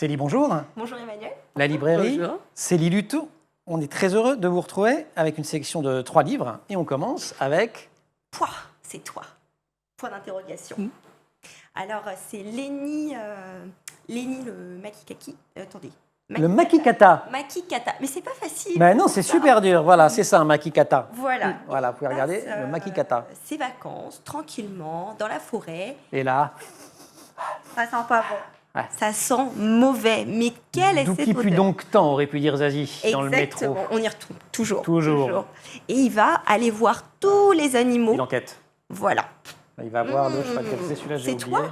Célie, bonjour. Bonjour Emmanuel. La librairie, Bonjour. Célie Lutou. On est très heureux de vous retrouver avec une sélection de 3 livres. Et on commence avec... Toi, c'est toi. Point d'interrogation. Alors, c'est Léni le Makikaki. Attendez. le Makikata. Makikata. Mais c'est pas facile. Ben non, c'est super dur. Voilà, c'est ça, un Makikata. Voilà. Voilà, vous pouvez regarder Passe, le Makikata. Ses vacances, tranquillement, dans la forêt. Et là, Ça sent pas bon. Ouais. Ça sent mauvais. Mais quelle est d'où cette qui put odeur? donc tant, aurait pu dire Zazie, dans le métro. Exactement. On y retourne. Toujours. Toujours. Et il va aller voir tous les animaux. Il enquête. Voilà. Il va voir le, je sais pas quel c'est celui-là, j'ai C'est oublié. toi?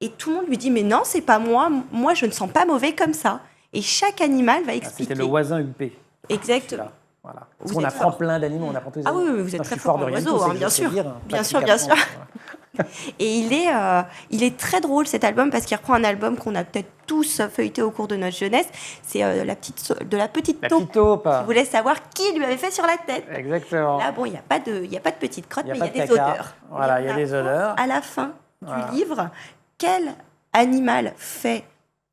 Et tout le monde lui dit, mais non, c'est pas moi. Moi, je ne sens pas mauvais comme ça. Et chaque animal va Ah, expliquer. c'était le voisin huppé. Exactement. Celui-là. Voilà. Parce Vous qu'on êtes apprend fort. plein d'animaux, on apprend tous les Ah animaux. oui, oui, vous êtes Non, très je suis fort de en rien du oiseaux, tout, c'est hein, que bien je sais sûr. lire, hein, Bien sûr, pratiquement. bien sûr. Et il est très drôle cet album parce qu'il reprend un album qu'on a peut-être tous feuilleté au cours de notre jeunesse. C'est la petite La taupe petite taupe. qui voulait savoir qui lui avait fait sur la tête. Exactement. Là, bon, il n'y a pas de petite crotte, Il y a mais pas il y a de des caca. odeurs. Voilà, il y a on des apprend odeurs. À la fin Voilà. du livre, quel animal fait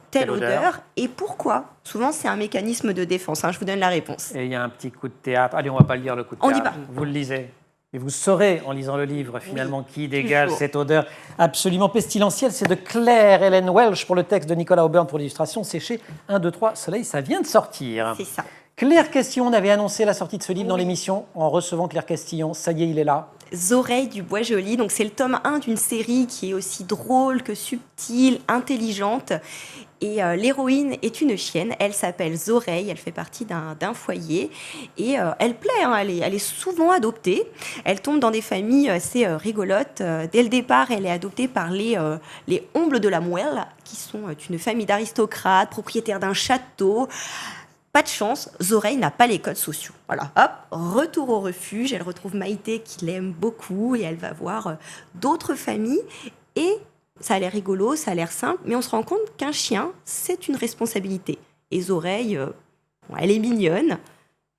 telle Quelle odeur. odeur et pourquoi. Souvent, c'est un mécanisme de défense. Hein, je vous donne la réponse. Et il y a un petit coup de théâtre. Allez, on va pas le lire, le coup de On dit théâtre. pas. Vous le lisez. Et vous saurez, en lisant le livre, finalement, Oui, qui dégage toujours. cette odeur absolument pestilentielle. C'est de Claire Hélène Welch pour le texte de Nicolas Auburn pour l'illustration. C'est chez 1, 2, 3 Soleil. Ça vient de sortir. C'est ça. Claire Castillon, on avait annoncé la sortie de ce livre dans l'émission en recevant Claire Castillon. Ça y est, il est là. Zoreille du Bois Joli. Donc, c'est le tome 1 d'une série qui est aussi drôle que subtile, intelligente. Et l'héroïne est une chienne. Elle s'appelle Zoreille. Elle fait partie d'un foyer. Et elle plaît. Hein, elle est souvent adoptée. Elle tombe dans des familles assez rigolotes. Dès le départ, elle est adoptée par les Ombles de la Mouelle, qui sont une famille d'aristocrates, propriétaires d'un château. Pas de chance, Zoreille n'a pas les codes sociaux. Voilà, hop, retour au refuge. Elle retrouve Maïté qui l'aime beaucoup et elle va voir d'autres familles. Et ça a l'air rigolo, ça a l'air simple, mais on se rend compte qu'un chien, c'est une responsabilité. Et Zoreille, bon, elle est mignonne,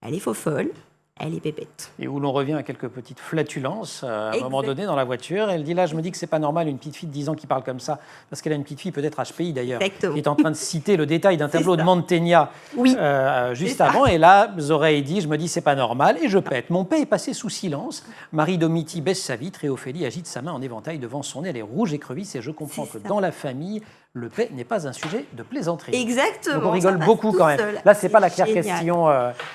elle est faux-folle, elle est bébête. Et où l'on revient à quelques petites flatulences à un moment Exact. donné dans la voiture. Elle dit là, je me dis que c'est pas normal une petite fille de 10 ans qui parle comme ça, parce qu'elle a une petite fille peut-être HPI d'ailleurs, Exactement. qui est en train de citer le détail d'un tableau de ça. Mantegna Oui. juste C'est ça. avant. Et là, Zoreille dit, je me dis c'est pas normal et je pète. Mon paix est passé sous silence. Marie Domiti baisse sa vitre et Ophélie agite sa main en éventail devant son nez. Elle est rouge écrevisse et je comprends C'est que ça. dans la famille, le paix n'est pas un sujet de plaisanterie. Exactement. Donc on rigole ça passe beaucoup tout quand même. seul. Là, c'est pas la Claire génial. Castillon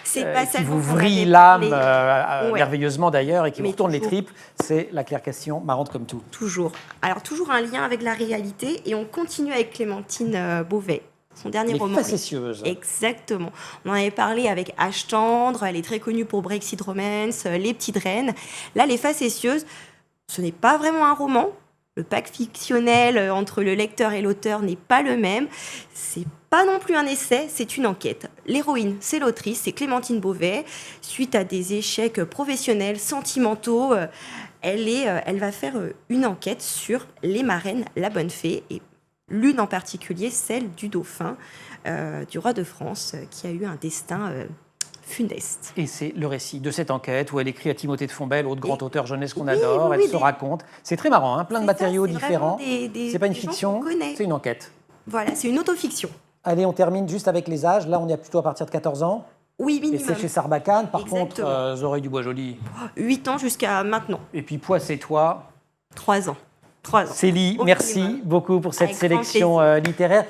C'est pas qui celle vous dont on vrille avait l'âme parlé. Ouais. merveilleusement d'ailleurs et qui vous Mais retourne les toujours. tripes. C'est la Claire Castillon, marrante comme tout. Toujours. Alors, toujours un lien avec la réalité. Et on continue avec Clémentine Beauvais, son dernier Les roman. facétieuses. Exactement. On en avait parlé avec H. Tendre. Elle est très connue pour Brexit Romance, Les Petites Reines. Là, Les Facétieuses, ce n'est pas vraiment un roman. Le pacte fictionnel entre le lecteur et l'auteur n'est pas le même. C'est pas non plus un essai, c'est une enquête. L'héroïne, c'est l'autrice, c'est Clémentine Beauvais. Suite à des échecs professionnels, sentimentaux, elle va faire une enquête sur les marraines, la bonne fée, et l'une en particulier, celle du dauphin, du roi de France, qui a eu un destin funeste. Et c'est le récit de cette enquête où elle écrit à Timothée de Fontbelle, autre grand auteur jeunesse qu'on Oui, adore. oui, Elle oui, se des- raconte. C'est très marrant, hein, plein de C'est ça, matériaux c'est différents. vraiment C'est pas une des gens fiction, qu'on connaît. c'est une enquête. Voilà, c'est une autofiction. Allez, on termine juste avec les âges. Là, on est plutôt à partir de 14 ans. Oui, Et c'est minimum. chez Sarbacane. Par Exactement. contre, Zoreille du Bois Joli. 8 ans jusqu'à maintenant. Et puis Poix et toi. 3 ans. 3 ans. Célie, Au merci minimum. beaucoup pour cette Avec grand sélection littéraire.